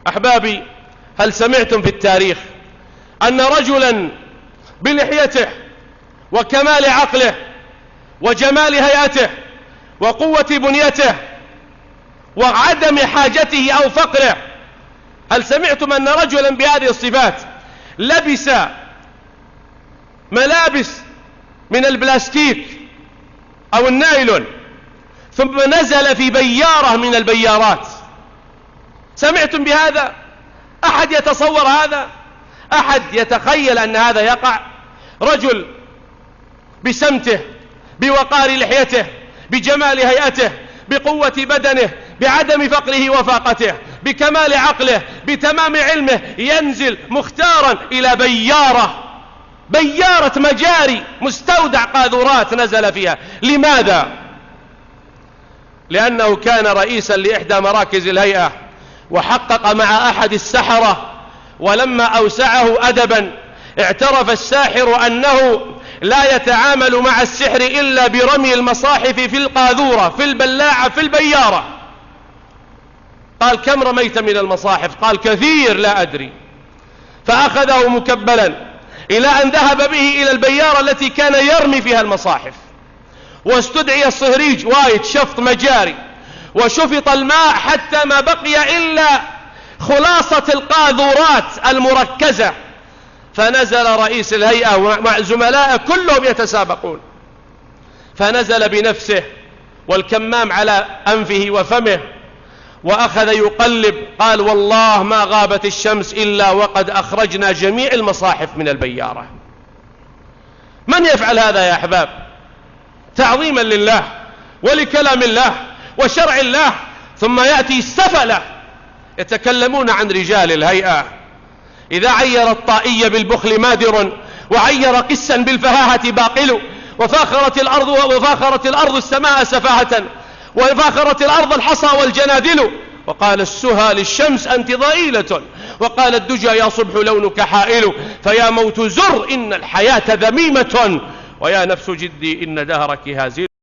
أحبابي، هل سمعتم في التاريخ أن رجلا بلحيته وكمال عقله وجمال هيئته وقوة بنيته وعدم حاجته أو فقره، هل سمعتم أن رجلا بهذه الصفات لبس ملابس من البلاستيك أو النايلون ثم نزل في بيارة من البيارات؟ سمعتم بهذا؟ أحد يتصور هذا؟ أحد يتخيل أن هذا يقع؟ رجل بسمته، بوقار لحيته، بجمال هيئته، بقوة بدنه، بعدم فقره وفاقته، بكمال عقله، بتمام علمه، ينزل مختارا إلى بيارة مجاري، مستودع قاذورات نزل فيها. لماذا؟ لأنه كان رئيسا لإحدى مراكز الهيئة وحقق مع أحد السحرة، ولما أوسعه أدبا اعترف الساحر أنه لا يتعامل مع السحر إلا برمي المصاحف في القاذورة، في البلاعة، في البيارة. قال: كم رميت من المصاحف؟ قال: كثير لا أدري. فأخذه مكبلا إلى أن ذهب به إلى البيارة التي كان يرمي فيها المصاحف، واستدعي الصهريج وايد شفط مجاري، وشفط الماء حتى ما بقي إلا خلاصة القاذورات المركزة. فنزل رئيس الهيئة مع زملائه كلهم يتسابقون، فنزل بنفسه والكمام على أنفه وفمه وأخذ يقلب. قال: والله ما غابت الشمس إلا وقد أخرجنا جميع المصاحف من البيارة. من يفعل هذا يا أحباب؟ تعظيما لله ولكلام الله وشرع الله. ثم يأتي السفلة يتكلمون عن رجال الهيئة: إذا عير الطائي بالبخل مادر، وعير قسا بالفهاهة باقل، وفاخرت الأرض السماء سفاهة، وفاخرت الأرض الحصى والجنادل. وقال السهى للشمس: أنت ضئيلة. وقال الدجى: يا صبح لونك حائل. فيا موت زر إن الحياة ذميمة، ويا نفس جدي إن دهرك هازل.